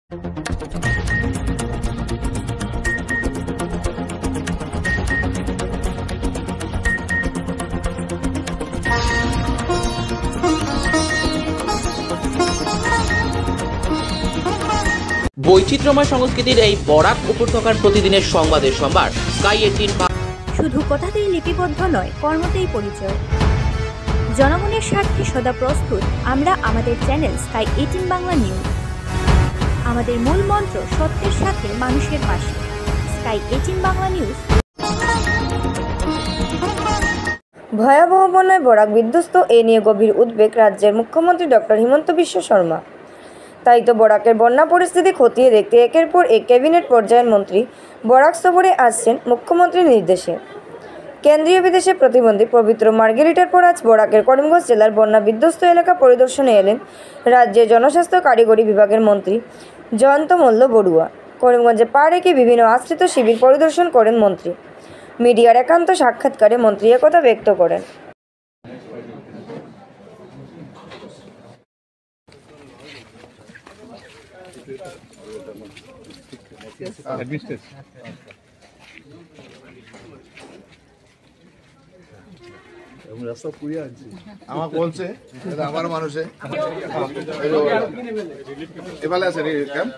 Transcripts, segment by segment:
বৈচিত্র্যময় সংস্কৃতির এই বরাক উপত্যকার প্রতিদিনের সংবাদের সম্ভার স্কাই 18। শুধু কথাতেই লিপিবদ্ধ নয়, কর্মতেই পরিচয়। জনগণের স্বার্থে সদা প্রস্তুত আমরা আমাদের চ্যানেল স্কাই 18 বাংলা নিউজ। আমাদের মূল মন্ত্র সত্যের সাথে মানুষের পাশে। Sky 18 Bangla news. ভয়াবহ বন্যায় বরাক বিধ্বস্ত, এ নিয়ে গভীর উদ্বেগ রাজ্যের মুখ্যমন্ত্রী ডক্টর হিমন্ত বিশ্ব শর্মা। তাই তো বরাকের বন্যা পরিস্থিতি খতিয়ে দেখতে একের পর এক ক্যাবিনেট পর্যায়ের মন্ত্রী বরাক সফরে আসছেন মুখ্যমন্ত্রীর নির্দেশে। কেন্দ্রীয় বিদেশে প্রতিবন্ধী পবিত্র মার্গেরিটার পর আজ বরাকের করিমগঞ্জ জেলার বন্যা বিধ্বস্ত এলাকা পরিদর্শনে এলেন রাজ্যের জনস্বাস্থ্য কারিগরি বিভাগের মন্ত্রী জয়ন্ত মল্ল বড়ুয়া। করিমগঞ্জে পা রেখে বিভিন্ন আশ্রিত শিবির পরিদর্শন করেন মন্ত্রী। মিডিয়ার একান্ত সাক্ষাৎকারে মন্ত্রী একথা ব্যক্ত করেন। আমার বলছে আমার মানুষে এবারে আছে ক্যাম্প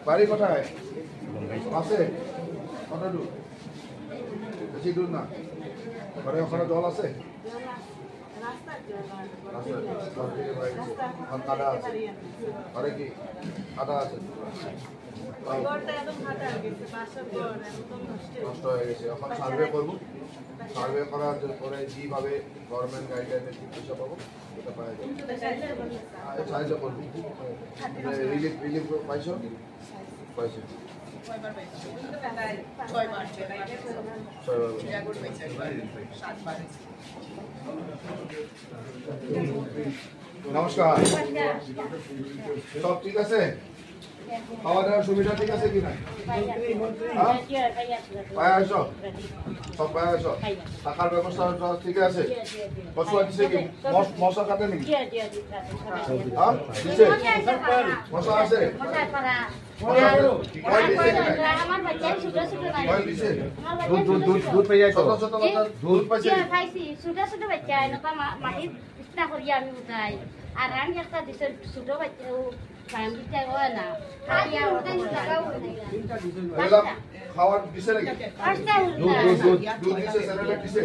বাড়ি কোথায় আছে? কত দূর? বেশি দূর না? ঘরে ওখানে জল আছে? কাদা আছে? ঘরে কি কাদা আছে? নষ্ট হয়ে গেছে। এখন সার্ভে করবো, সার্ভে করার পরে যেভাবে গভর্নমেন্ট গাইডলাইনের চিকিৎসা পাবো সেটা পাওয়া যাবে। সাহায্য করবো। রিলিফ পাইছো? পাইছো। নমস্কার, সব ঠিক আছে? খাওয়া দাওয়ার সুবিধা ঠিক আছে কিনা? পায়ে আসো, সব পায়ে আসো। থাকার ব্যবস্থা ঠিক আছে? পশু আছে কি? মশা কাটে নাকি? মশা আছে? খাওয়ার দিছে নাকি? দুধ দিছে, স্যালাড দিছে?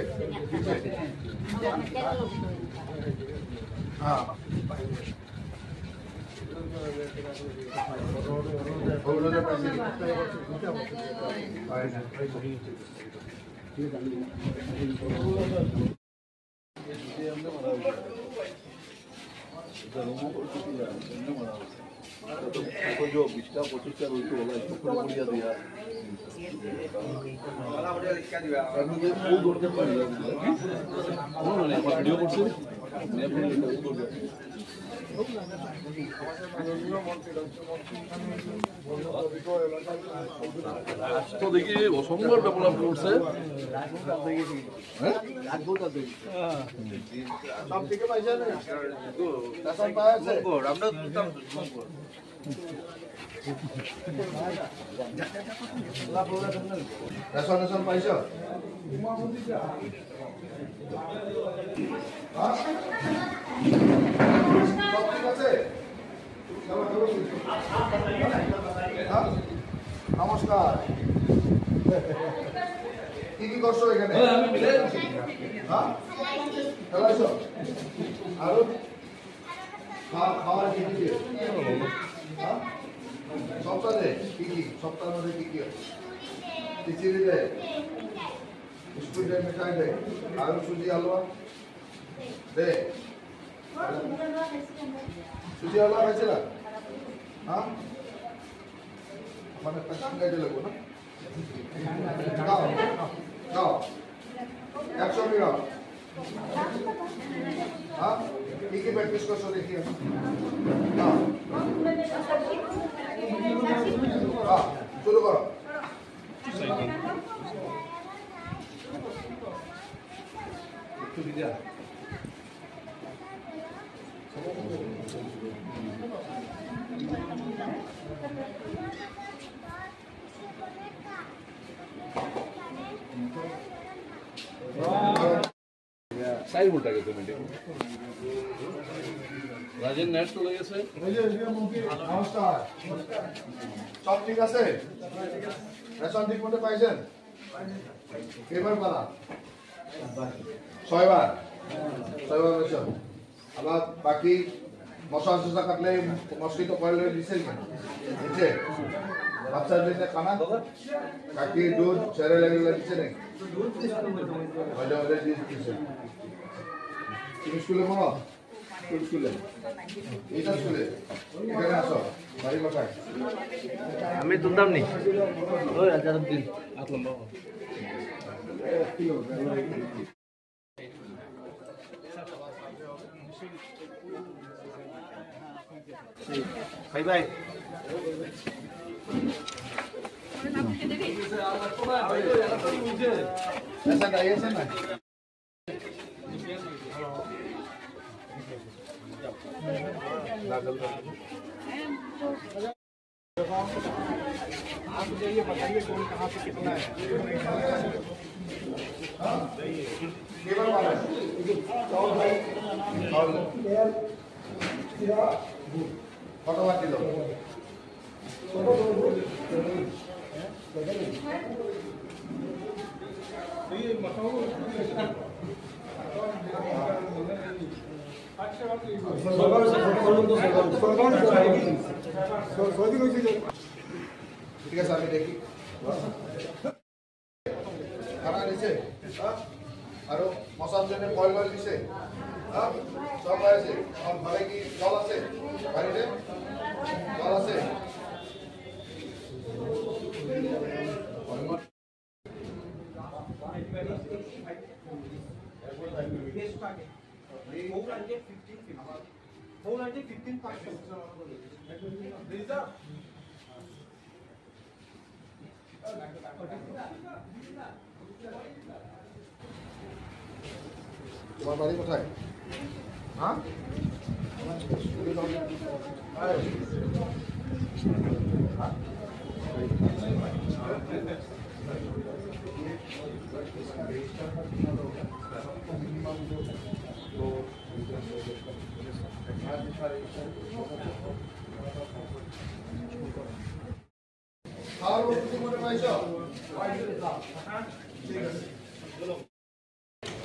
হ্যাঁ, রাষ্ট্র দেখি অসম্ভব ডেভেলপ করছে। রেশন পাইছ? নমস্কার, কি কি করছো এখানে? আর খাওয়ার কি কি সপ্তাহে কি কি? সপ্তাহের মধ্যে কি কি? খিচুড়ি দেয়, বিস্কুট দেয়, মিঠাই দেয়, আলু সুজি আলুয়া দে। সুজি আলুয়া খাইছে না? হ্যাঁ, মানে গাইতে লাগবো না? খাও খাও, 100 টাকা हाँ ठीक है प्रैक्टिस कर सो देखिए हाँ शुरू करो সাইড উল্টা গেছে মিটিং রাজেন নেট চলে গেছে নমস্কার সব ঠিক আছে রেশন ঠিক মতো পাইছেন কেবার পালা 6 বার রেশন আবার বাকি মশা সশা কাটলে মস্কিটো কয়েল দিছে দিছে বাচ্চার জন্য খানা কাকি দুধ ছেড়ে লাগলে দিছে নাকি মাঝে মাঝে দিছে তুমি স্কুলে পড়ো স্কুলে এইটা স্কুলে এখানে আসো বাড়ি কোথায় আমি তুলতাম নি ওই আজারউদ্দিন ভাই ভাই ऐसा गाइए से ना आप मुझे ये बताइए कौन कहाँ पे कितना है केवल वाला फटोफट दिलो ঠিক আছে আমি দেখি খানা দিছে আর মশার জন্য কয়েল দিছে সব আছে আর ঘরে কি জল আছে বাড়িতে জল আছে তোমার বাড়ি কোথায় হ্যাঁ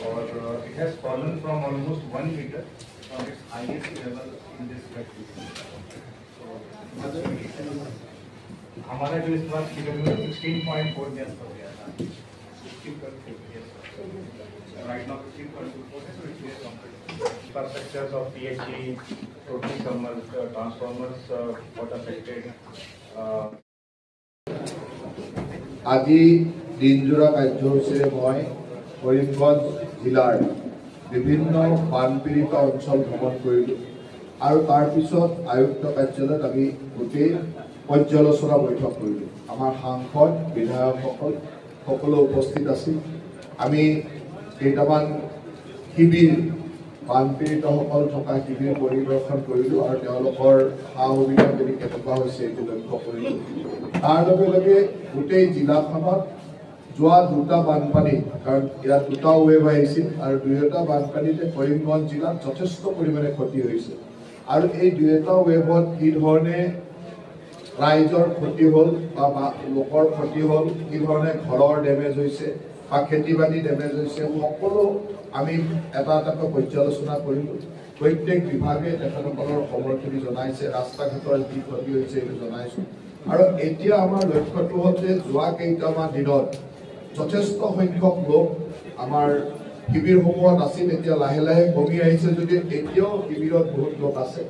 और it has fallen from almost 1 meter from its highest level in this practice. हमारा जो इस बार किलोमीटर 16.4 गैस हो गया था 16.4 yes. Right now 16.24 so it's very comfortable. Infrastructures of PHE, transformers got affected. আজি দিনজোৰা কাৰ্যসূচীৰে মই কৰিমগঞ্জ জিলাৰ বিভিন্ন বানপীড়িত অঞ্চল ভ্ৰমণ কৰিলোঁ আৰু তাৰপিছত আয়ুক্ত কাৰ্যালয়ত আমি গোটেই পৰ্যালোচনা বৈঠক কৰিলোঁ আমাৰ সাংসদ বিধায়কসকল সকলো উপস্থিত আছিল আমি কেইটামান শিবিৰ বানপীড়িতসকল থকা শিবিৰ পৰিদৰ্শন কৰিলোঁ আৰু তেওঁলোকৰ সা সুবিধাখিনি কেনেকুৱা হৈছে এইটো লক্ষ্য কৰিলোঁ তাৰ লগে লগে গোটেই জিলাখনত যোৱা দুটা বানপানী কাৰণ ইয়াত দুটা ৱেভ আহিছিল আৰু দুয়োটা বানপানীতে কৰিমগঞ্জ জিলাত যথেষ্ট পৰিমাণে ক্ষতি হৈছে আৰু এই দুয়োটা ৱেভত কি ধৰণে ৰাইজৰ ক্ষতি হ'ল বা লোকৰ ক্ষতি হ'ল কি ধৰণে ঘৰৰ ডেমেজ হৈছে বা খেতি বাতি ডেমেজ হৈছে সকলো আমি এটা এটাকৈ পৰ্যালোচনা কৰিলোঁ প্ৰত্যেক বিভাগে তেখেতসকলৰ খবৰখিনি জনাইছে ৰাস্তা ঘাটৰ কি ক্ষতি হৈছে এইটো জনাইছোঁ আৰু এতিয়া আমাৰ লক্ষ্যটো হ'ল যে যোৱা কেইটামান দিনত যথেষ্ট সংখ্যক লোক আমাৰ শিবিৰসমূহত আছিল এতিয়া লাহে লাহে কমি আহিছে যদি এতিয়াও শিবিৰত বহুত লোক আছে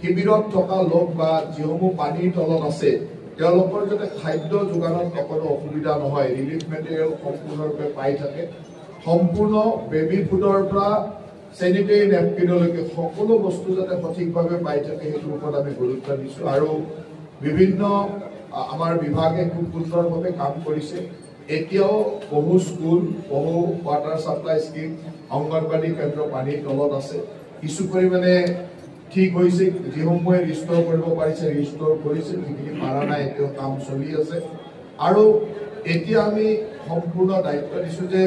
শিবিৰত থকা লোক বা যিসমূহ পানীৰ তলত আছে তেওঁলোকৰ যাতে খাদ্য যোগানত অকণো অসুবিধা নহয় ৰিলিফ মেটেৰিয়েল সম্পূৰ্ণৰূপে পাই থাকে সম্পূৰ্ণ বেবি ফুডৰ পৰা চেনিটেৰী নেপকিনলৈকে সকলো বস্তু যাতে সঠিকভাৱে পাই থাকে সেইটোৰ ওপৰত আমি গুৰুত্ব দিছোঁ আৰু বিভিন্ন আমাৰ বিভাগে খুব সুন্দৰভাৱে কাম কৰিছে। এতিয়াও বহু স্কুল, বহু ৱাটাৰ ছাপ্লাই স্কিম, অংগনবাড়ী কেন্দ্ৰ পানীৰ তলত আছে। কিছু পৰিমাণে ঠিক হৈছে, যিসমূহে ৰিষ্ট'ৰ কৰিব পাৰিছে ৰিষ্ট'ৰ কৰিছে, যিখিনি পাৰা নাই এতিয়াও কাম চলি আছে। আৰু এতিয়া আমি সম্পূৰ্ণ দায়িত্ব দিছোঁ যে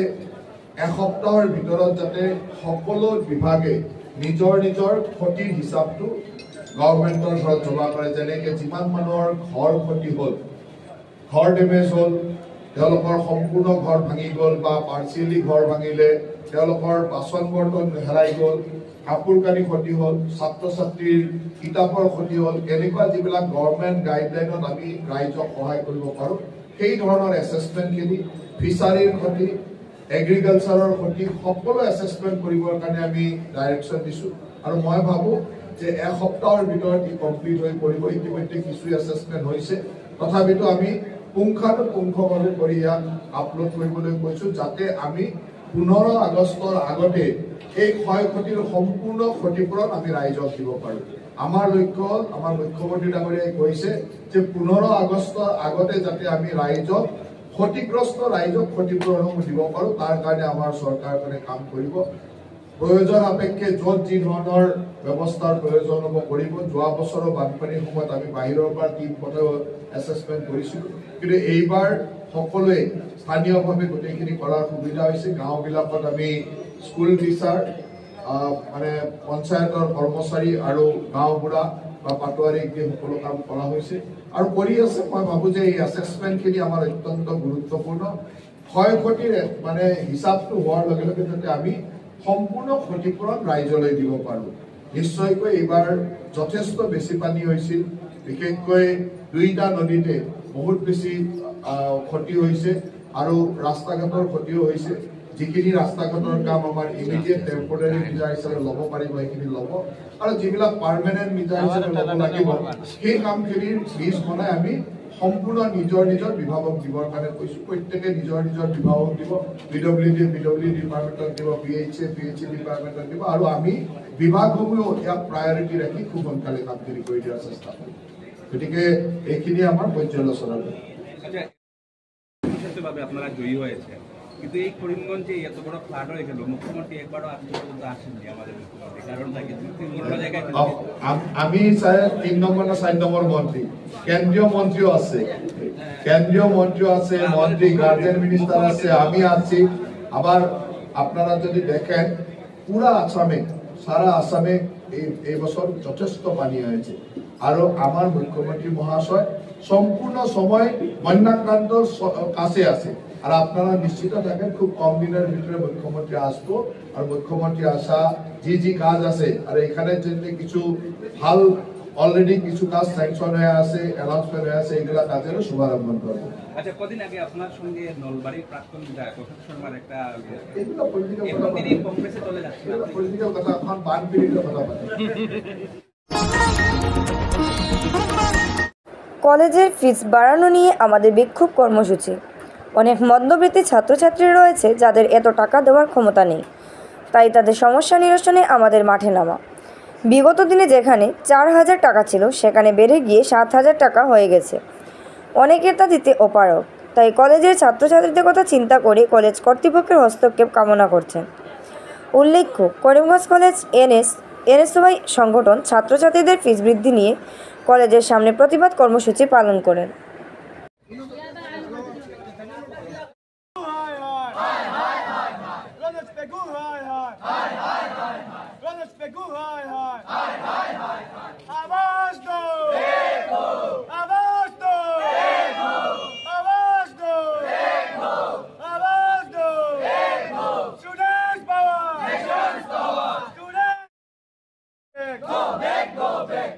এসপ্তাহৰ ভিতৰত যাতে সকলো বিভাগে নিজৰ নিজৰ ক্ষতিৰ হিচাপটো গভৰ্ণমেণ্টৰ ঘৰত জমা কৰে। যেনেকৈ যিমান মানুহৰ ঘৰ ক্ষতি হ'ল, ঘৰ ডেমেজ হ'ল, তেওঁলোকৰ সম্পূৰ্ণ ঘৰ ভাঙি গ'ল বা পাৰ্চিয়েলি ঘৰ ভাঙিলে, তেওঁলোকৰ বাচন বৰ্তন হেৰাই গ'ল, কাপোৰ কানি ক্ষতি হ'ল, ছাত্ৰ ছাত্ৰীৰ কিতাপৰ ক্ষতি হ'ল, এনেকুৱা যিবিলাক গভৰ্ণমেণ্ট গাইডলাইনত আমি ৰাইজক সহায় কৰিব পাৰোঁ সেই ধৰণৰ এছেছমেণ্টখিনি, ফিচাৰীৰ ক্ষতি, এগ্ৰিকালচাৰৰ ক্ষতি সকলো এছেছমেণ্ট কৰিবৰ কাৰণে আমি ডাইৰেকশ্যন দিছোঁ। আৰু মই ভাবোঁ যে এসপ্তাহৰ ভিতৰত ই কমপ্লিট হৈ পৰিব। ইতিমধ্যে কিছু এছেছমেণ্ট হৈছে, তথাপিতো আমি পুংখানুপুংখভাৱে কৰি ইয়াক আপলোড কৰিবলৈ কৈছোঁ যাতে আমি 15 আগষ্টৰ আগতে এই ক্ষয় ক্ষতিৰ সম্পূৰ্ণ ক্ষতিপূৰণ আমি ৰাইজক দিব পাৰোঁ। আমাৰ লক্ষ্য হ'ল, আমাৰ মুখ্যমন্ত্ৰী ডাঙৰীয়াই কৈছে যে 15 আগষ্টৰ আগতে যাতে আমি ৰাইজক ক্ষতিগ্ৰস্ত ৰাইজক ক্ষতিপূৰণসমূহ দিব পাৰোঁ, তাৰ কাৰণে আমাৰ চৰকাৰখনে কাম কৰিব। প্ৰয়োজন সাপেক্ষে য'ত যি ধৰণৰ ব্যৱস্থাৰ প্ৰয়োজন হ'ব কৰিব। যোৱা বছৰৰ বানপানীৰ সময়ত আমি বাহিৰৰ পৰা টিম পঠাই এছেছমেণ্ট কৰিছিলোঁ, কিন্তু এইবাৰ সকলোৱে স্থানীয়ভাৱে গোটেইখিনি কৰাৰ সুবিধা হৈছে। গাঁওবিলাকত আমি স্কুল টিচাৰ, মানে পঞ্চায়তৰ কৰ্মচাৰী আৰু গাঁওবুঢ়া বা পাটোৱাৰীক দি সকলো কাম কৰা হৈছে আৰু কৰি আছে। মই ভাবোঁ যে এই এছেছমেণ্টখিনি আমাৰ অত্যন্ত গুৰুত্বপূৰ্ণ। ক্ষয় ক্ষতিৰ মানে হিচাপটো হোৱাৰ লগে লগে যাতে আমি সম্পূৰ্ণ ক্ষতিপূৰণ ৰাইজলৈ দিব পাৰোঁ। নিশ্চয়কৈ এইবাৰ যথেষ্ট বেছি পানী হৈছিল, বিশেষকৈ দুইটা নদীতে বহুত বেছি ক্ষতি হৈছে আৰু ৰাস্তা ঘাটৰ ক্ষতিও হৈছে। যিখিনি ৰাস্তা ঘাটৰ কাম আমাৰ ইমিডিয়েট টেম্পৰাৰী মিটাৰ হিচাপে ল'ব পাৰিব সেইখিনি ল'ব, আৰু যিবিলাক পাৰ্মানেণ্ট মিটাৰ হিচাপে ল'ব লাগিব সেই কামখিনিৰ লিষ্ট বনাই আমি সম্পূৰ্ণ নিজৰ নিজৰ বিভাগক দিবৰ কাৰণে কৈছোঁ। প্ৰত্যেকে নিজৰ নিজৰ বিভাগক দিব, PWD ডিপাৰ্টমেণ্টক দিব, PHA ডিপাৰ্টমেণ্টক দিব, আৰু আমি বিভাগসমূহেও ইয়াক প্ৰায়ৰিটি ৰাখি খুব সোনকালে কামখিনি কৰি দিয়াৰ চেষ্টা কৰিম। গতিকে এইখিনি আমাৰ পৰ্যালোচনা। আপনারা জয়ী হয়েছে, কিন্তু এই করিমগঞ্জে এত বড় ফ্লাড হয়ে গেল, মুখ্যমন্ত্রী একবারও আজ পর্যন্ত আসেননি আমাদের মুখ্যমন্ত্রী। কারণটা কি? আমি 3 নম্বর না 4 নম্বর মন্ত্রী, কেন্দ্রীয় মন্ত্রীও আছে, মন্ত্রী গার্জেন মিনিস্টার আছে, আমি আছি। আবার আপনারা যদি দেখেন পুরা আসামে, সারা আসামে এই বছর যথেষ্ট পানি হয়েছে। আৰু আমাৰ মুখ্যমন্ত্রী মহাশয় সম্পূর্ণ সময় বন্যাক্রান্তর কাছে আছে। আর আপনারা নিশ্চিত থাকেন খুব কম দিনের ভিতরে মুখ্যমন্ত্রী আসবো, আর মুখ্যমন্ত্রী আসা যি কাজ আছে আর এখানে যদি কিছু ভাল অলরেডি কিছু কাজ স্যাংশন হয়ে আছে, অ্যানাউন্সমেন্ট হয়ে আছে, এগুলা কাজেরও শুভারম্ভ করবো। আচ্ছা, কদিন আগে আপনার সঙ্গে নলবাড়ির প্রাক্তন বিধায়ক অশোক শর্মার একটা কংগ্রেসে চলে যাচ্ছে, পলিটিক্যাল কথা, এখন বানপীড়িতের কথা বলে। কলেজের ফিস বাড়ানো নিয়ে আমাদের বিক্ষোভ কর্মসূচি। অনেক মধ্যবিত্ত ছাত্রছাত্রী রয়েছে যাদের এত টাকা দেওয়ার ক্ষমতা নেই, তাই তাদের সমস্যা নিরসনে আমাদের মাঠে নামা। বিগত দিনে যেখানে 4000 টাকা ছিল সেখানে বেড়ে গিয়ে 7000 টাকা হয়ে গেছে। অনেকের তা দিতে অপারগ, তাই কলেজের ছাত্রছাত্রীদের কথা চিন্তা করে কলেজ কর্তৃপক্ষের হস্তক্ষেপ কামনা করছেন। উল্লেখ্য, করিমগঞ্জ কলেজ এনএসওয়াই সংগঠন ছাত্রছাত্রীদের ফিস বৃদ্ধি নিয়ে কলেজের সামনে প্রতিবাদ কর্মসূচি পালন করেন।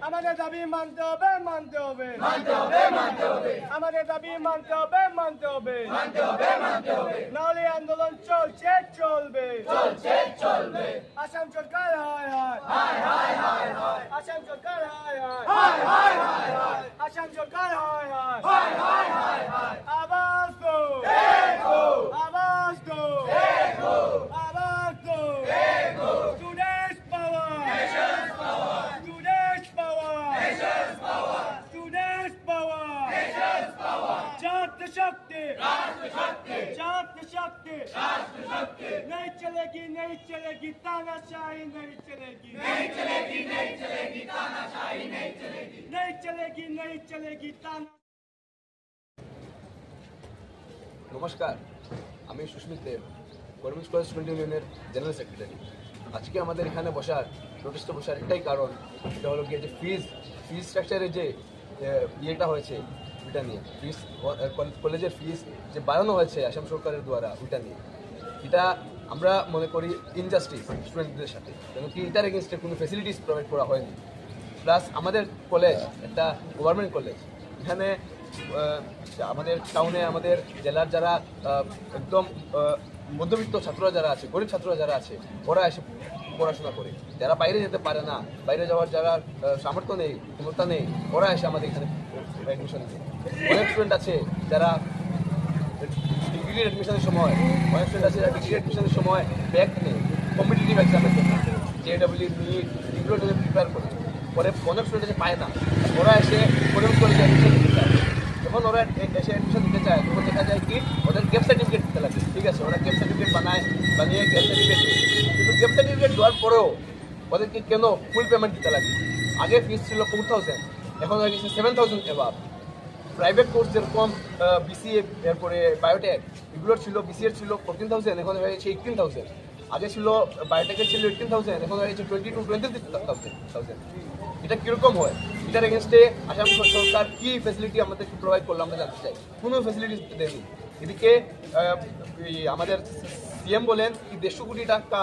আমাদের দাবি মানতে হবে, আমাদের দাবি মানতে হবে, নাহলে আন্দোলন চলবে। আসাম সরকার হায় হায়, আসাম সরকার হায় হায়, আসাম সরকার হায় হায়। আওয়াজ দো, আওয়াজ দো, আওয়াজ দো। चलेगी तानाशाही नहीं चलेगी, नहीं चलेगी, नहीं चलेगी तानाशाही नहीं चलेगी, नहीं चलेगी, नहीं चलेगी ताना। নমস্কার, আমি সুস্মিত দেব, কর্মী কলেজ স্টুডেন্ট ইউনিয়নের জেনারেল সেক্রেটারি। আজকে আমাদের এখানে প্রোটেস্টে বসার একটাই কারণ, সেটা হলো গিয়ে যে ফিজ স্ট্রাকচারে যে ইয়েটা হয়েছে ওইটা নিয়ে, কলেজের ফিজ যে বাড়ানো হয়েছে আসাম সরকারের দ্বারা ওইটা নিয়ে, এটা আমরা মনে করি ইনজাস্টিস স্টুডেন্টদের সাথে, কেন কি এটার এগেনস্টে কোনো ফ্যাসিলিটিস প্রোভাইড করা হয়নি। প্লাস আমাদের কলেজ একটা গভর্নমেন্ট কলেজ, এখানে আমাদের টাউনে আমাদের জেলার যারা একদম মধ্যবিত্ত ছাত্ররা যারা আছে, গরিব ছাত্ররা যারা আছে, ওরা এসে পড়াশোনা করে। যারা বাইরে যেতে পারে না, বাইরে যাওয়ার যারা সামর্থ্য নেই, ক্ষমতা নেই, ওরা এসে আমাদের এখানে অ্যাডমিশন নেয়। অনেক স্টুডেন্ট আছে যারা ডিগ্রির অ্যাডমিশনের সময়, অনেক স্টুডেন্ট আছে যারা ডিগ্রি অ্যাডমিশনের সময় ব্যাক নেই, কম্পিটিটিভ এক্সামের জন্য, JEE, NEET এগুলোর জন্য প্রিপেয়ার করে। পরে অনেক স্টুডেন্ট এসে পায় না, ওরা এসে কলেজ কলেজে অ্যাডমিশন দিতে চায়। যখন ওরা এসে অ্যাডমিশন দিতে চায় তখন দেখা যায় কি ওদের গ্যাপ সার্টিফিকেট দিতে লাগে। ঠিক আছে, ওরা গ্যাপ সার্টিফিকেট বানিয়ে গ্যাপ সার্টিফিকেট দেয়, কিন্তু গ্যাপ সার্টিফিকেট দেওয়ার পরেও ওদেরকে কেন ফুল পেমেন্ট দিতে লাগে? আগে ফিস ছিল 4000, এখন হয়ে গেছে 7000 এবার। প্রাইভেট কোর্স যেরকম BCA, এরপরে বায়োটেক, এগুলোর ছিল BCA ছিল 14000, এখন হয়ে গেছে 18000। আগে ছিল বায়োটেকের ছিল 18000, এখন হয়ে গেছে 23,000। এটা কীরকম হয়? এটার এগেনস্টে আসাম সরকার কী ফ্যাসিলিটি আমাদেরকে প্রোভাইড করলো আমরা জানতে চাই। কোনো ফ্যাসিলিটি দেয়নি। এদিকে আমাদের CM বলেন কি 150 কোটি টাকা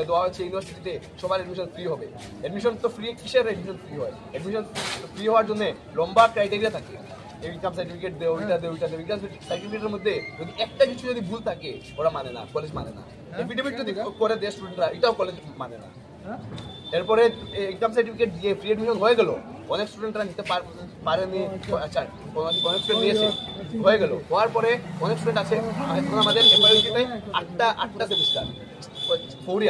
দেওয়া হচ্ছে ইউনিভার্সিটিতে, সবার অ্যাডমিশন ফ্রি হবে। অ্যাডমিশন তো ফ্রি, কিসের অ্যাডমিশন ফ্রি হয়? অ্যাডমিশন ফ্রি হওয়ার জন্য লম্বা ক্রাইটেরিয়া থাকে, ইনকাম সার্টিফিকেট দেয়, ওইটা দেয়, ওইটা দেয়। ইনকাম সার্টিফিকেটের মধ্যে যদি একটা কিছু যদি ভুল থাকে ওরা মানে না, কলেজ মানে না। এফিডেভিট যদি করে দেয় স্টুডেন্টরা, এটাও কলেজ মানে না। এরপরে ইনকাম সার্টিফিকেট দিয়ে ফ্রি অ্যাডমিশন হয়ে গেল, অনেক স্টুডেন্টরা নিতে পারেনি। আচ্ছা, অনেক স্টুডেন্ট নিয়েছে, হয়ে গেল। হওয়ার পরে অনেক স্টুডেন্ট আছে, এখন আমাদের FIUGতে 8টা সেমিস্টার, 4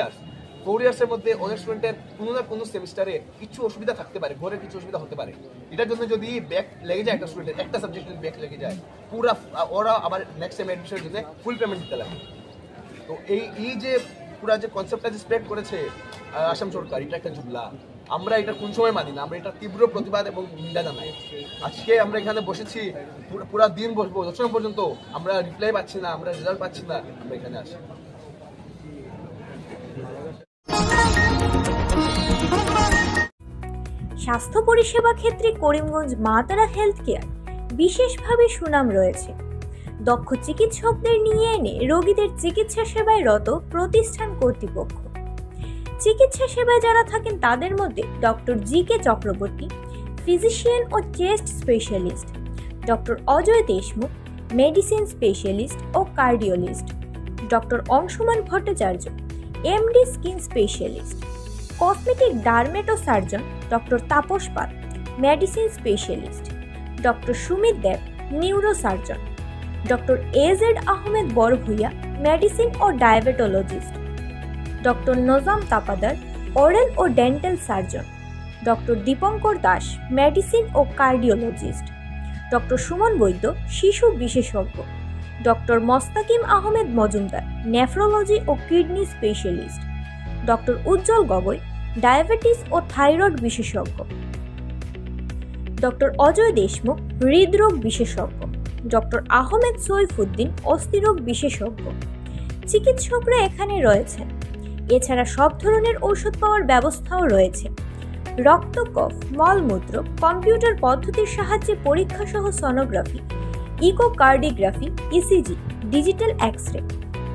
ইয়ার্সের মধ্যে অনেক স্টুডেন্টের কোনো না কোনো সেমিস্টারে কিছু অসুবিধা থাকতে পারে, ঘরে কিছু অসুবিধা হতে পারে। এটার জন্য যদি ব্যাক লেগে যায় একটা স্টুডেন্টের, একটা সাবজেক্ট যদি ব্যাক লেগে যায়, পুরা ওরা আবার নেক্সট সেম অ্যাডমিশনের জন্য ফুল পেমেন্ট দিতে লাগে। তো এই যে পুরা যে কনসেপ্টটা যে স্প্রেড করেছে আসাম সরকার, এটা একটা জুমলা। আমরা এটা কোন সময় মানি না, আমরা এটা তীব্র প্রতিবাদ এবং নিন্দা জানাই। আজকে আমরা এখানে বসেছি, পুরা দিন বসবো, যতক্ষণ পর্যন্ত আমরা রিপ্লাই পাচ্ছি না, আমরা রেজাল্ট পাচ্ছি না, আমরা এখানে আসি। স্বাস্থ্য পরিষেবা ক্ষেত্রে করিমগঞ্জ মা তারা হেলথ কেয়ার বিশেষভাবে সুনাম রয়েছে। দক্ষ চিকিৎসকদের নিয়ে এনে রোগীদের চিকিৎসা সেবায় রত প্রতিষ্ঠান কর্তৃপক্ষ। চিকিৎসা সেবায় যারা থাকেন তাদের মধ্যে ডক্টর GK চক্রবর্তী, ফিজিশিয়ান ও chest specialist, doctor Ajay Deshmukh, medicine specialist ও cardiologist, doctor Anshuman Bhattacharya, MD skin specialist, cosmetic dermato surgeon doctor Tapas Pal, medicine specialist, doctor Sumit Deb, neuro surgeon, doctor AZ Ahmed Barbhuiya, medicine ও diabetologist, doctor Nazam Tapadar, oral ও dental surgeon, doctor Dipankar Das, medicine ও cardiologist, doctor Suman Baidya, শিশু বিশেষজ্ঞ, doctor Mostakim Ahmed Majumdar, nephrology ও kidney specialist, doctor উজ্জ্বল Gogoi, diabetes ও thyroid বিশেষজ্ঞ, doctor Ajay Deshmukh, হৃদরোগ বিশেষজ্ঞ, doctor Ahmed Saifuddin, অস্থিরোগ বিশেষজ্ঞ। চিকিৎসকরা এখানে রয়েছেন। এছাড়া সব ধরনের ঔষধ পাওয়ার ব্যবস্থাও রয়েছে। রক্ত, কফ, মলমূত্র কম্পিউটার পদ্ধতির সাহায্যে পরীক্ষা সহ sonography, echocardiography, ECG, digital X-ray,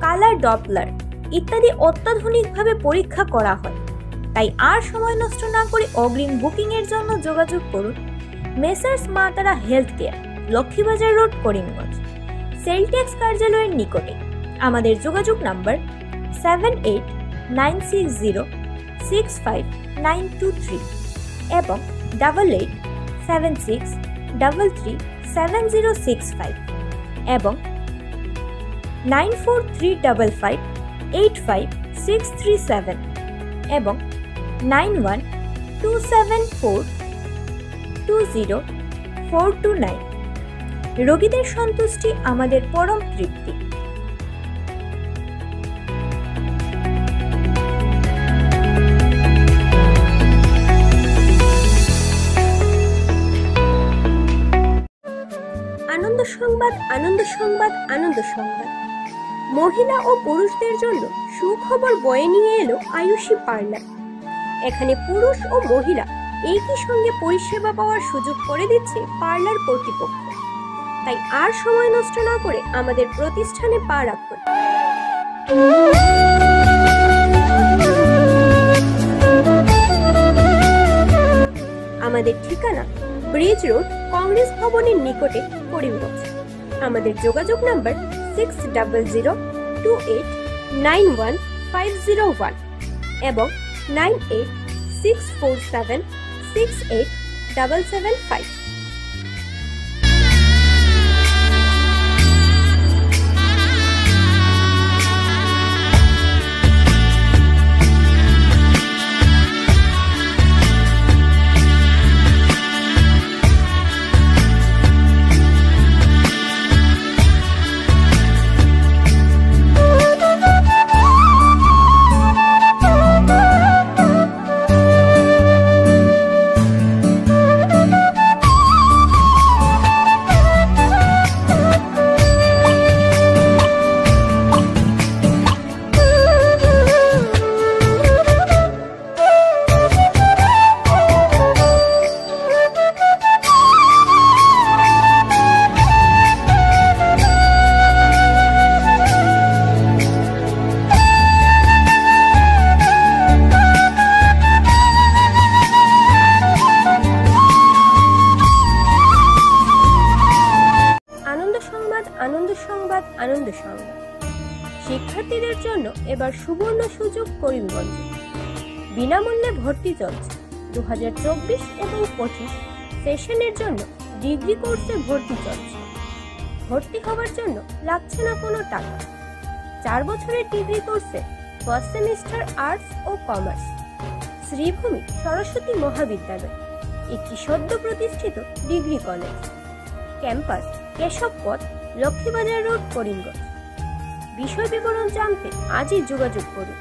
colour Doppler ইত্যাদি অত্যাধুনিকভাবে পরীক্ষা করা হয়। তাই আর সময় নষ্ট না করে অগ্রিম বুকিংয়ের জন্য যোগাযোগ করুন মেসার্স মা তারা health care, Laxmibazar road, Karimganj, cell tax কার্যালয়ের নিকটে। আমাদের যোগাযোগ নাম্বার 7896065923 এবং 8876337065 এবং 9435585637 এবং 9127420429। রোগীদের সন্তুষ্টি আমাদের পরম তৃপ্তি। সংবাদ, আনন্দ সংবাদ, আনন্দ সংবাদ। মহিলা ও পুরুষদের জন্য সুখবর বয়ে নিয়ে এলো আয়ুষী পার্লার। এখানে পুরুষ ও মহিলা একই সঙ্গে পরিষেবা পাওয়ার সুযোগ করে দিচ্ছে পার্লার কর্তৃপক্ষ। তাই আর সময় নষ্ট না করে আমাদের প্রতিষ্ঠানে পা রাখুন। আমাদের ঠিকানা ব্রিজ রোড, কংগ্রেস ভবনের নিকটে, করিমগঞ্জ। আমাদের যোগাযোগ নাম্বার 6000289151 এবং 9864768775। আনন্দ সংবাদ, আনন্দ সংবাদ। শিক্ষার্থীদের জন্য এবার সুবর্ণ সুযোগ করিমগঞ্জে। বিনামূল্যে ভর্তি চলছে। 2024 এবং 25 সেশনের জন্য ডিগ্রি কোর্সে ভর্তি চলছে। ভর্তি হওয়ার জন্য লাগছে না কোনো টাকা। 4 বছরের ডিগ্রি কোর্সে ফার্স্ট সেমিস্টার আর্টস ও কমার্স। শ্রীভূমি সরস্বতী মহাবিদ্যালয়, একটি সদ্য প্রতিষ্ঠিত degree college. Campus Keshabpath, Lakshmibazar road, Karimganj. বিষয় বিবরণ জানতে আজই যোগাযোগ করুন।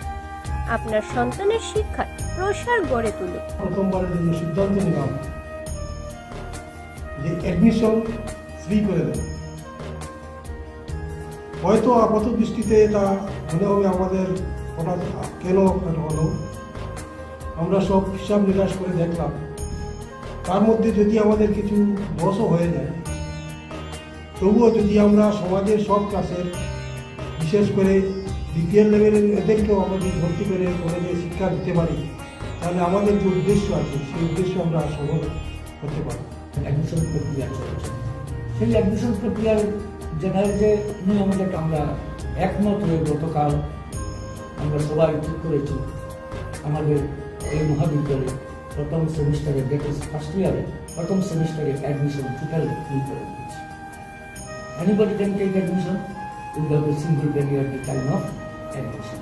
আপনার সন্তানের শিক্ষার প্রসার গড়ে তুলুন। প্রথমবারের জন্য সিদ্ধান্ত নিলাম যে অ্যাডমিশন ফ্রি করে দেব। হয়তো আপাত দৃষ্টিতে এটা মনে হবে আমাদের হঠাৎ কেন হলো। আমরা সব হিসাব নিকাশ করে দেখলাম, তার মধ্যে যদি আমাদের কিছু দোষও হয়ে যায়, তবুও যদি আমরা সমাজের সব ক্লাসের, বিশেষ করে বিপিএল লেভেলের এদেরকেও আমাদের ভর্তি করে কলেজে শিক্ষা দিতে পারি, তাহলে আমাদের যে উদ্দেশ্য আছে সেই উদ্দেশ্য আমরা সফল করতে পারি। অ্যাডমিশন প্রক্রিয়া চলছে, সেই অ্যাডমিশন প্রক্রিয়ার জেনারেল যে নিয়মটা আমরা একমত হয়ে গতকাল আমরা সবাই ঠিক করেছি আমাদের এই মহাবিদ্যালয়ে প্রথম সেমিস্টারে, দ্যাট ইজ ফার্স্ট ইয়ারে, প্রথম সেমিস্টারে অ্যাডমিশন টোটাল ফ্রি করে দিচ্ছি। Anybody can take admission without a single barrier at the time of admission.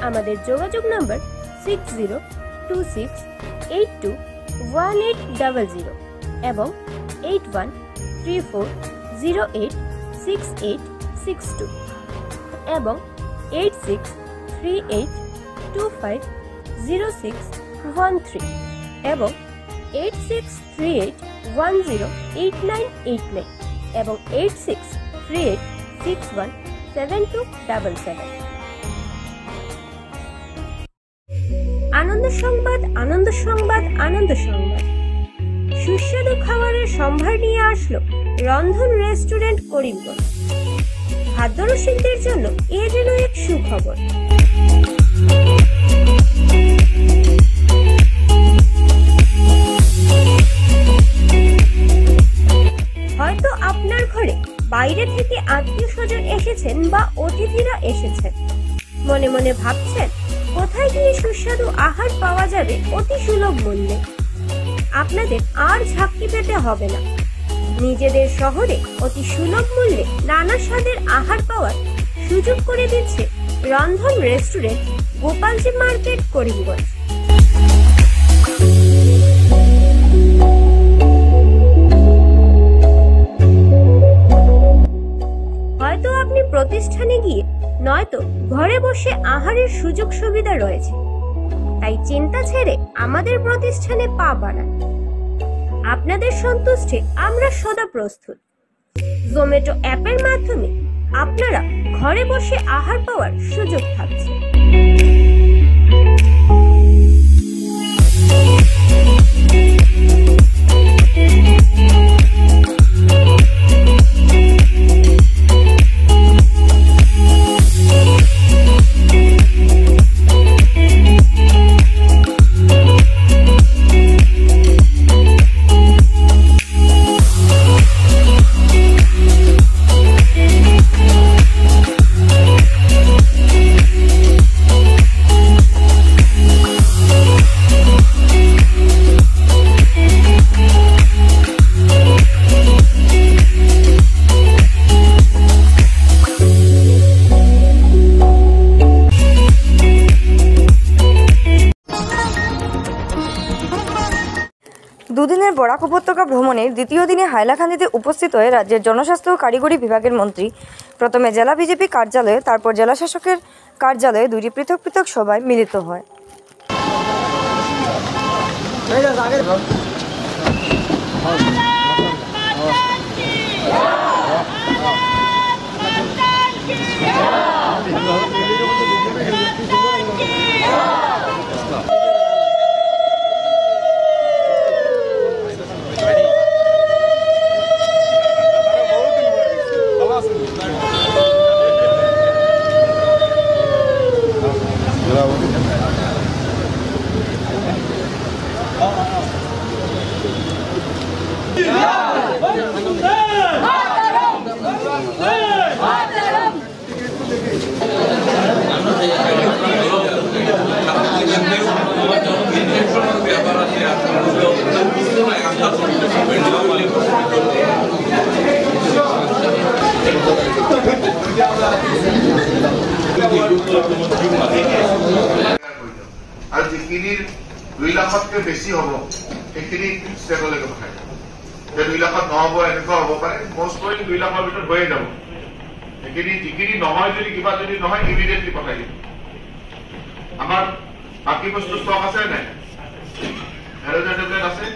আমাদের যোগাযোগ নাম্বার 6026821800 এবং 8134086862 এবং 8638250613 এবং 8638108989 এবং 8638617277। আনন্দ সংবাদ, আনন্দ সংবাদ, আনন্দ সংবাদ। সুস্বাদু খাবারের সম্ভার নিয়ে আসলো রন্ধন রেস্টুরেন্ট করিমগঞ্জ। খাদ্যরসিকদের জন্য এ যেন এক সুখবর। হয়তো আপনার ঘরে বাইরে থেকে আত্মীয় স্বজন এসেছেন বা অতিথিরা এসেছেন, মনে মনে ভাবছেন কোথায় গিয়ে সুস্বাদু আহার পাওয়া যাবে অতি সুলভ মূল্যে। আপনাদের আর ঝাঁকি পেতে হবে না। নিজেদের শহরে অতি সুলভ মূল্যে নানা স্বাদের আহার পাওয়ার সুযোগ করে দিচ্ছে রন্ধন রেস্টুরেন্ট, গোপালজি মার্কেট, করিমগঞ্জ। হয়তো আপনি প্রতিষ্ঠানে গিয়ে নয়তো ঘরে বসে আহারের সুযোগ সুবিধা রয়েছে, তাই চিন্তা ছেড়ে আমাদের প্রতিষ্ঠানে পা বাড়ান। আপনাদের সন্তুষ্টে আমরা সদা প্রস্তুত। জোম্যাটো অ্যাপের মাধ্যমে আপনারা ঘরে বসে আহার পাওয়ার সুযোগ থাকছে। দুদিনের বরাক উপত্যকা ভ্রমণের দ্বিতীয় দিনে হাইলাকান্দিতে উপস্থিত হয়ে রাজ্যের জনস্বাস্থ্য ও কারিগরি বিভাগের মন্ত্রী প্রথমে জেলা বিজেপি কার্যালয়ে তারপর জেলা শাসকের কার্যালয়ে দুটি পৃথক পৃথক সভায় মিলিত হয়। আর যিখিনিৰ 2 লাখতকৈ বেছি হ'ব সেইখিনি ষ্টেটলৈকে পঠাই দিব। যে 2 লাখত নহ'ব এনেকুৱা হ'ব পাৰে, মষ্ট প্ৰবেবলি 2 লাখৰ ভিতৰত হৈয়ে যাব। সেইখিনি যিখিনি নহয় যদি কিবা যদি নহয় ইমিডিয়েটলি পঠাই দিব। আমাৰ বাকী বস্তু ষ্টক আছে নাই? হেলথ টেবলেট আছে,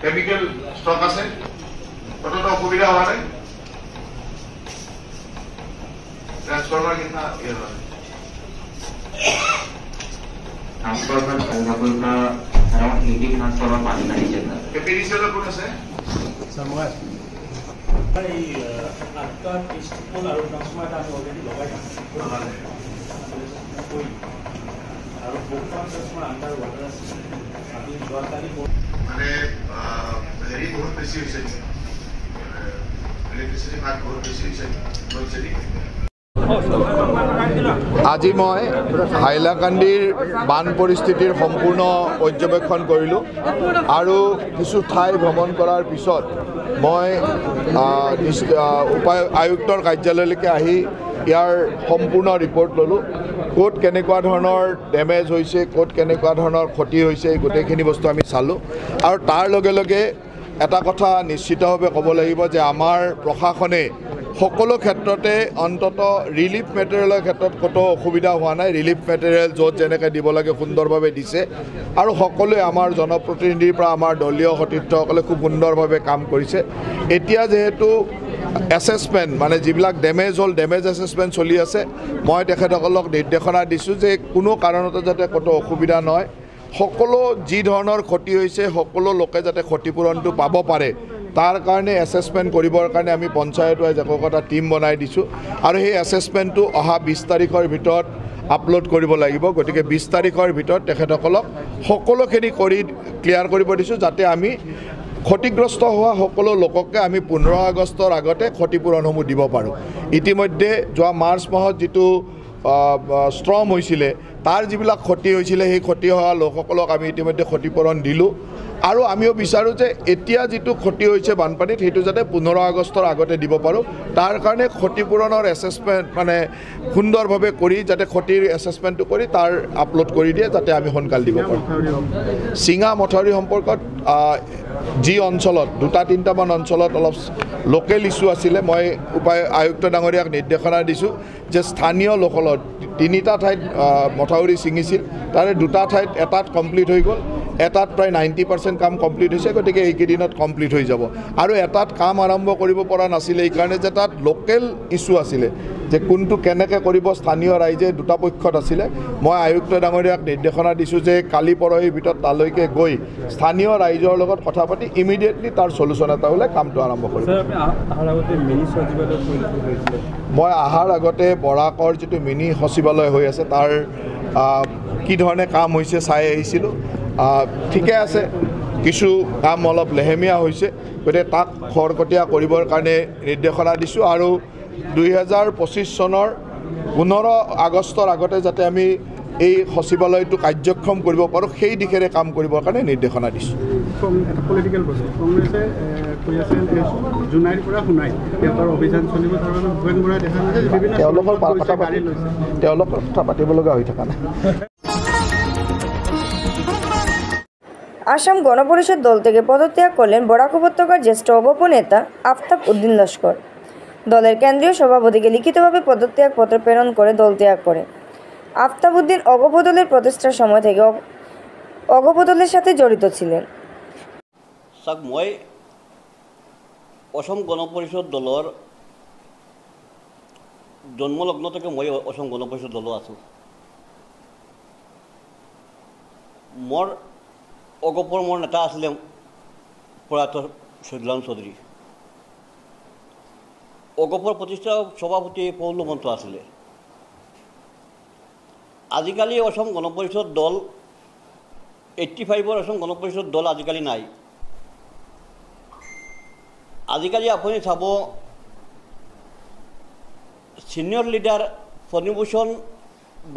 কেমিকেল ষ্টক আছে, কতটা অসুবিধা হোৱা নাই। ट्रांसफार्मर कितना ये है? ट्रांसफार्मर अवेलेबल का अराउंड 80 ट्रांसफार्मर पानी का नीचे था। कैपेसिटी का कौन है? समवाय भाई आपका टेस्टफुल और ट्रांसफार्मर का ऑलरेडी लगाया है कोई और बोकन ट्रांसफार्मर अंडर वाटर अभी जोरदारी माने हेरी बहुत बेसी হৈছে इलेक्ट्रिसिटी मार्क बहुत बेसी হৈছে लोड আজি মই হাইলাকান্দিৰ বান পৰিস্থিতিৰ সম্পূৰ্ণ পৰ্যবেক্ষণ কৰিলোঁ আৰু কিছু ঠাই ভ্ৰমণ কৰাৰ পিছত মই আয়ুক্তৰ কাৰ্যালয়লৈকে আহি ইয়াৰ সম্পূৰ্ণ ৰিপৰ্ট ল'লোঁ। ক'ত কেনেকুৱা ধৰণৰ ডেমেজ হৈছে, ক'ত কেনেকুৱা ধৰণৰ ক্ষতি হৈছে, গোটেইখিনি বস্তু আমি চালোঁ। আৰু তাৰ লগে লগে এটা কথা নিশ্চিতভাৱে ক'ব লাগিব যে আমাৰ প্ৰশাসনে সকলো ক্ষেত্ৰতে অন্তত ৰিলিফ মেটেৰিয়েলৰ ক্ষেত্ৰত কতো অসুবিধা হোৱা নাই। ৰিলিফ মেটেৰিয়েল য'ত যেনেকৈ দিব লাগে সুন্দৰভাৱে দিছে আৰু সকলোৱে আমাৰ জনপ্ৰতিনিধিৰ পৰা আমাৰ দলীয় সতীৰ্থসকলে খুব সুন্দৰভাৱে কাম কৰিছে। এতিয়া যেহেতু এছেছমেণ্ট মানে যিবিলাক ডেমেজ হ'ল ডেমেজ এছেছমেণ্ট চলি আছে, মই তেখেতসকলক নিৰ্দেশনা দিছোঁ যে কোনো কাৰণতে যাতে কতো অসুবিধা নহয়, সকলো যি ধৰণৰ ক্ষতি হৈছে সকলো লোকে যাতে ক্ষতিপূৰণটো পাব পাৰে তাৰ কাৰণে এছেছমেণ্ট কৰিবৰ কাৰণে আমি পঞ্চায়ত ৱাইজ একোটা টিম বনাই দিছোঁ আৰু সেই এছেছমেণ্টটো অহা 20 তাৰিখৰ ভিতৰত আপলোড কৰিব লাগিব। গতিকে 20 তাৰিখৰ ভিতৰত তেখেতসকলক সকলোখিনি কৰি ক্লিয়াৰ কৰিব দিছোঁ যাতে আমি ক্ষতিগ্ৰস্ত হোৱা সকলো লোককে আমি 15 আগষ্টৰ আগতে ক্ষতিপূৰণসমূহ দিব পাৰোঁ। ইতিমধ্যে যোৱা মাৰ্চ মাহত যিটো ষ্ট্ৰম হৈছিলে তাৰ যিবিলাক ক্ষতি হৈছিলে সেই ক্ষতি হোৱা লোকসকলক আমি ইতিমধ্যে ক্ষতিপূৰণ দিলোঁ আৰু আমিও বিচাৰোঁ যে এতিয়া যিটো ক্ষতি হৈছে বানপানীত সেইটো যাতে 15 আগষ্টৰ আগতে দিব পাৰোঁ। তাৰ কাৰণে ক্ষতিপূৰণৰ এছেছমেণ্ট মানে সুন্দৰভাৱে কৰি যাতে ক্ষতিৰ এছেছমেণ্টটো কৰি তাৰ আপলোড কৰি দিয়ে যাতে আমি সোনকালে দিব পাৰোঁ। চিঙা মথাউৰি সম্পৰ্কত যি অঞ্চলত 2-3টামান অঞ্চলত অলপ লোকেল ইস্যু আছিলে মই আয়ুক্ত ডাঙৰীয়াক নিৰ্দেশনা দিছোঁ যে স্থানীয় লোকসকলৰ 3টা ঠাইত মথাউৰি ছিঙিছিল তাৰে 2টা ঠাইত এটাত কমপ্লিট হৈ গ'ল এটাত প্ৰায় 90% কাম কমপ্লিট হৈছে গতিকে এইকেইদিনত কমপ্লিট হৈ যাব আৰু এটাত কাম আৰম্ভ কৰিব পৰা নাছিলে এইকাৰণে যে তাত লোকেল ইস্যু আছিলে যে কোনটো কেনেকৈ কৰিব স্থানীয় ৰাইজে 2টা পক্ষত আছিলে মই আয়ুক্ত ডাঙৰীয়াক নিৰ্দেশনা দিছোঁ যে কালি পৰহিৰ ভিতৰত তালৈকে গৈ স্থানীয় ৰাইজৰ লগত কথা পাতি ইমিডিয়েটলি তাৰ সলিউশ্যন এটা হ'লে কামটো আৰম্ভ কৰিব মই অহাৰ আগতে বৰাকৰ যিটো মিনি সচিবালয় হৈ আছে তাৰ কি ধৰণে কাম হৈছে চাই আহিছিলোঁ ঠিকে আছে কিছু কাম অলপ লেহেমীয়া হৈছে গতিকে তাক খৰকটীয়া কৰিবৰ কাৰণে নিৰ্দেশনা দিছোঁ আৰু 2025 চনৰ 15 আগষ্টৰ আগতে যাতে আমি এই সচিবালয়টো কাৰ্যক্ষম কৰিব পাৰোঁ সেই দিশেৰে কাম কৰিবৰ কাৰণে নিৰ্দেশনা দিছোঁ পলিটিকেল প্ৰচেছ কংগ্ৰেছে কৈ আছে জুনাইৰ পৰা শুনাই সিহঁতৰ অভিযান চলিব তাৰ বাবে ভূপেন বৰাই দেখা গৈছে বিভিন্ন তেওঁলোকৰ কথা পাতিব লগা হৈ থকা নাই আসাম গণপরিষদ দল থেকে পদত্যাগ করলেন বরাক উপত্যকার জ্যেষ্ঠ উপনেতা আফতাব উদ্দিন লস্কর দলের কেন্দ্রীয় সভাপতিকে লিখিতভাবে পদত্যাগপত্র প্রেরণ করে দল ত্যাগ করে আফতাব উদ্দিন অগপদলের প্রতিষ্ঠার সময় থেকে অগপদলের সাথে জড়িত ছিলেন মই অসম গণ পৰিষদ দলৰ জন্মলগ্ন থেকে মই অসম গণ পৰিষদ দল আছোঁ মোৰ অগপৰ মোৰ নেতা আছিলে প্ৰয়াত শৈলাম চৌধুৰী অগপৰ প্ৰতিষ্ঠা সভাপতি পৌল মন্ত্ৰ আছিলে আজিকালি অসম গণ পৰিষদ দল 85ৰ অসম গণ পৰিষদ দল আজিকালি নাই আজিকালি আপুনি চাব সিনিয়ৰ লিডাৰ ফণীভূষণ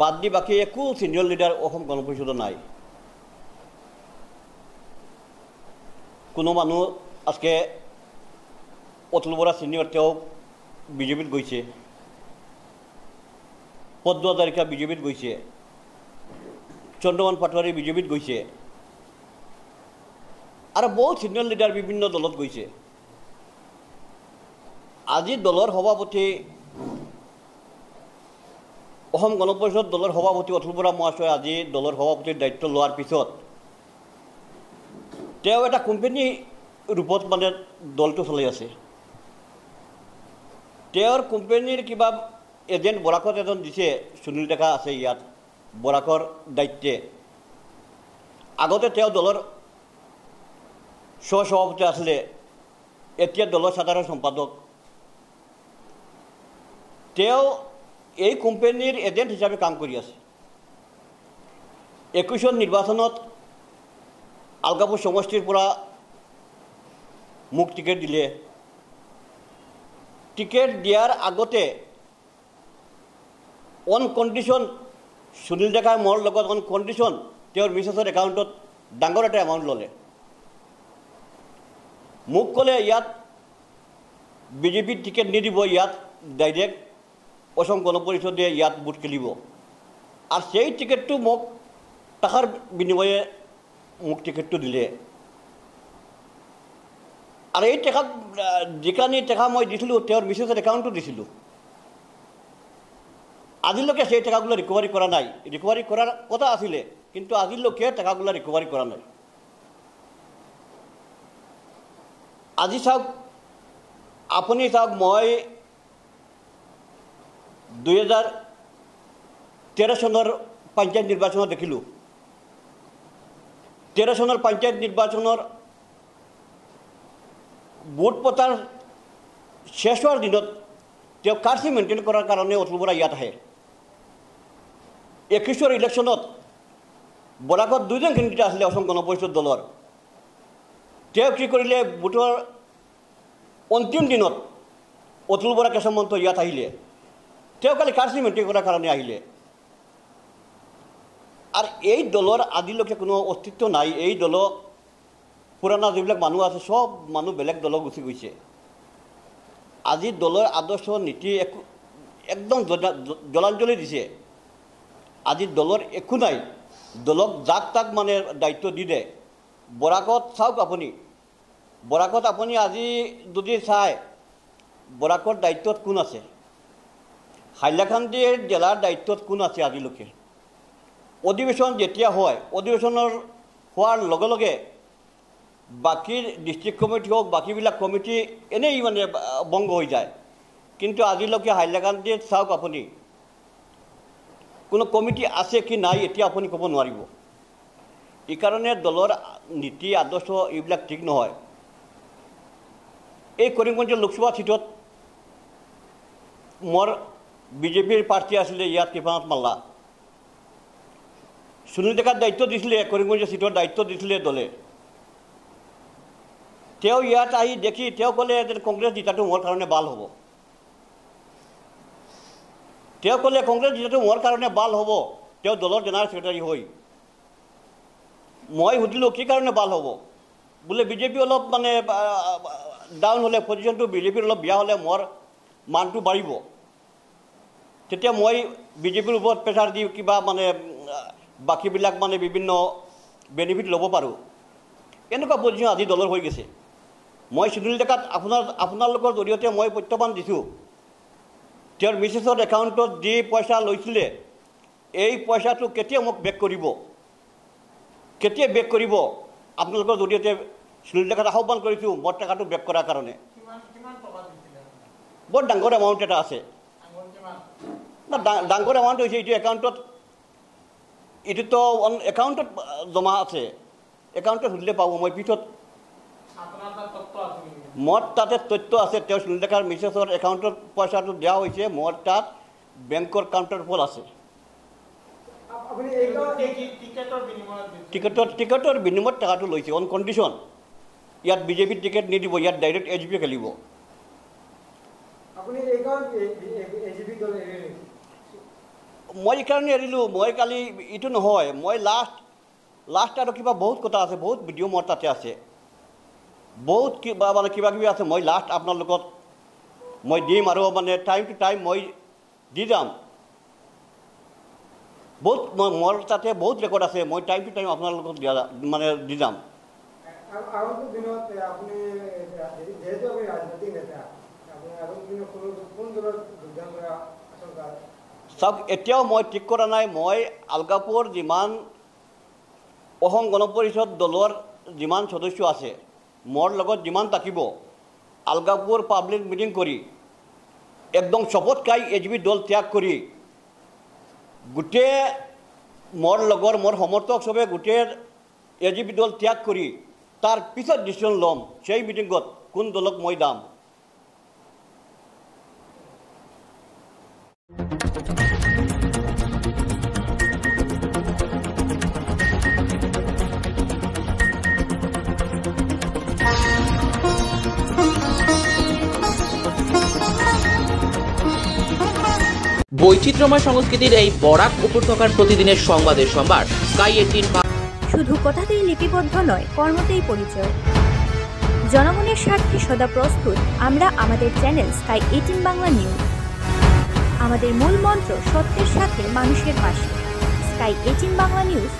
বাদ দি বাকী একো সিনিয়ৰ লিডাৰ অসম গণ পৰিষদৰ নাই কোনো মানুহ আজকে অতুল বৰা সিনিয়ৰ তেওঁ বিজেপিত গৈছে পদ্ম হাজৰিকা বিজেপিত গৈছে চন্দ্ৰমোহন পাটোৱাৰী বিজেপিত গৈছে আৰু বহুত সিনিয়ৰ লিডাৰ বিভিন্ন দলত গৈছে আজি দলৰ সভাপতি অসম গণ পৰিষদ দলৰ সভাপতি অতুল বৰা মহাশয় আজি দলৰ সভাপতিৰ দায়িত্ব লোৱাৰ পিছত তেওঁ এটা কোম্পানী ৰূপত মানে দলটো চলাই আছে তেওঁৰ কোম্পানীৰ কিবা এজেণ্ট বৰাকত এজন দিছে সুনীল ডেকা আছে ইয়াত বৰাকৰ দায়িত্বে আগতে তেওঁ দলৰ সভাপতি আছিলে এতিয়া দলৰ সাধাৰণ সম্পাদক তেওঁ এই কোম্পানীৰ এজেণ্ট হিচাপে কাম কৰি আছে 21 নিৰ্বাচনত আলগাপুৰ সমষ্টিৰ পৰা মোক টিকেট দিলে টিকেট দিয়াৰ আগতে অন কণ্ডিশ্যন সুনীল ডেকাৰ মোৰ লগত অন কণ্ডিশ্যন তেওঁৰ মিছেছৰ একাউণ্টত ডাঙৰ এটা এমাউণ্ট ল'লে মোক ক'লে ইয়াত বিজেপিৰ টিকেট নিদিব ইয়াত ডাইৰেক্ট অসম গণ পৰিষদে ইয়াত ভোট খেলিব আৰু সেই টিকেটটো মোক টাকাৰ বিনিময়ে মোক টিকেটটো দিলে আৰু এই টেকা যিকানি টেকা মই দিছিলোঁ তেওঁৰ মিছেছৰ একাউণ্টটো দিছিলোঁ আজিলৈকে সেই টেকাগুলো ৰিকভাৰী কৰা নাই ৰিকভাৰী কৰাৰ কথা আছিলে কিন্তু আজিলৈকে টেকাগুলো ৰিকভাৰী কৰা নাই আজি চাওক আপুনি চাওক মই 2013 চনৰ পঞ্চায়ত নিৰ্বাচনত দেখিলোঁ 13 চনৰ পঞ্চায়ত নিৰ্বাচনৰ ভোট পতাৰ শেষ হোৱাৰ দিনত তেওঁ কাৰ্চি মেইনটেইন কৰাৰ কাৰণে অতুল বৰা ইয়াত আহে 21 ইলেকশ্যনত বৰাকত দুজন কেণ্ডিডেট আছিলে অসম গণ পৰিষদ দলৰ তেওঁ কি কৰিলে ভোটৰ অন্তিম দিনত অতুল বৰা কেশৱ ইয়াত আহিলে তেওঁ কালি কাৰ্চি মেইনটেইন কৰাৰ কাৰণে আহিলে আৰু এই দলৰ আজিলৈকে কোনো অস্তিত্ব নাই এই দল পুৰণা যিবিলাক মানুহ আছে সব মানুহ বেলেগ দল গুচি গৈছে আজি দলৰ আদৰ্শ নীতি একদম জলাঞ্জলি দিছে আজি দলৰ একো নাই দলক যাক তাক মানে দায়িত্ব দি দে বৰাকত চাওক আপুনি বৰাকত আপুনি আজি যদি চাই বৰাকৰ দায়িত্বত কোন আছে, হাইলাকান্দিৰ জিলাৰ দায়িত্বত কোন আছে আজিলৈকে। অধিৱেশন যেতিয়া হয়, অধিৱেশনৰ হোৱাৰ লগে লগে বাকী ডিষ্ট্ৰিক্ট কমিটি হওক, বাকীবিলাক কমিটি এনেই মানে বংগ হৈ যায়। কিন্তু আজিলৈকে হাইলাকান্দিত চাওক আপুনি কোনো কমিটি আছে কি নাই এতিয়া আপুনি ক'ব নোৱাৰিব। এইকাৰণে দলৰ নীতি আদৰ্শ এইবিলাক ঠিক নহয়। এই কৰিমগঞ্জ লোকসভা সিটত মোৰ বিজেপিৰ প্ৰাৰ্থী আছিলে ইয়াত কৃপানাথ মাল্লা, সুনীল ডেকাত দায়িত্ব দিছিলে, কৰিমগঞ্জ সিটৰ দায়িত্ব দিছিলে দলে। তেওঁ ইয়াত আহি দেখি তেওঁ ক'লে যে কংগ্ৰেছ জিতাটো মোৰ কাৰণে ভাল হ'ব। তেওঁ ক'লে কংগ্ৰেছ জিতাটো মোৰ কাৰণে ভাল হ'ব। তেওঁ দলৰ জেনেৰেল ছেক্ৰেটাৰী হৈ মই সুধিলোঁ কি কাৰণে ভাল হ'ব, বোলে বিজেপি অলপ মানে ডাউন হ'লে, পজিশ্যনটো বিজেপিৰ অলপ বেয়া হ'লে মোৰ মানটো বাঢ়িব, তেতিয়া মই বিজেপিৰ ওপৰত প্ৰেছাৰ দি কিবা মানে বাকীবিলাক মানে বিভিন্ন বেনিফিট ল'ব পাৰোঁ। এনেকুৱা পজিশ্যন আজি দলৰ হৈ গৈছে। মই সুনীল ডেকাত আপোনালোকৰ জৰিয়তে মই প্ৰত্যাহ্বান দিছোঁ, তেওঁৰ মিছেছৰ একাউণ্টত যি পইচা লৈছিলে এই পইচাটো কেতিয়া মোক বেক কৰিব, কেতিয়া বেক কৰিব, আপোনালোকৰ জৰিয়তে সুনীল ডেকাত আহ্বান কৰিছোঁ মোৰ টকাটো বেক কৰাৰ কাৰণে। বৰ ডাঙৰ এমাউণ্ট এটা আছে না, ডাঙৰ এমাউণ্ট হৈছে এইটো একাউণ্টত, এইটোতো একাউণ্টত জমা আছে, একাউণ্টত সুধিলে পাব। মই পিছত মোৰ তাতে তথ্য আছে, তেওঁ সুনীল ডেকাৰ মিছেছৰ একাউণ্টত পইচাটো দিয়া হৈছে, মোৰ তাত বেংকৰ কাউণ্টাৰ ফল আছে। টিকেটৰ বিনিময়ত টকাটো লৈছে অন কণ্ডিশ্যন, ইয়াত বিজেপিৰ টিকেট নিদিব, ইয়াত ডাইৰেক্ট এজিপি খেলিব। মই এইকাৰণে এৰিলোঁ, মই কালি এইটো নহয়, মই লাষ্ট আৰু কিবা বহুত কথা আছে, বহুত ভিডিঅ' মোৰ তাতে আছে, বহুত কিবা মানে কিবা কিবি আছে। মই লাষ্ট আপোনালোকক মই দিম আৰু মানে টাইম টু টাইম মই দি যাম। বহুত মোৰ তাতে বহুত ৰেকৰ্ড আছে, মই টাইম টু টাইম আপোনালোকক মানে দি যাম। চাওক এতিয়াও মই ঠিক কৰা নাই, মই আলগাপুৰ যিমান অসম গণ পৰিষদ দলৰ যিমান সদস্য আছে, মোৰ লগত যিমান থাকিব, আলগাপুৰ পাব্লিক মিটিং কৰি একদম শপত খাই এজিপি দল ত্যাগ কৰি গোটেই মোৰ লগৰ মোৰ সমৰ্থক চবে গোটেই এজিপি দল ত্যাগ কৰি তাৰ পিছত ডিচিশ্যন ল'ম সেই মিটিঙত কোন দলক মই দাম। বৈচিত্র্যময় সংস্কৃতির এই বরাক উপত্যকার প্রতিদিনের সংবাদের সম্ভার স্কাই 18। শুধু কথাতেই লিপিবদ্ধ নয়, কর্মতেই পরিচয়। জনগণের স্বার্থে সদা প্রস্তুত আমরা আমাদের চ্যানেল স্কাই 18 বাংলা নিউজ। আমাদের মূল মন্ত্র সত্যের সাথে মানুষের পাশে। Sky 18 Bangla news.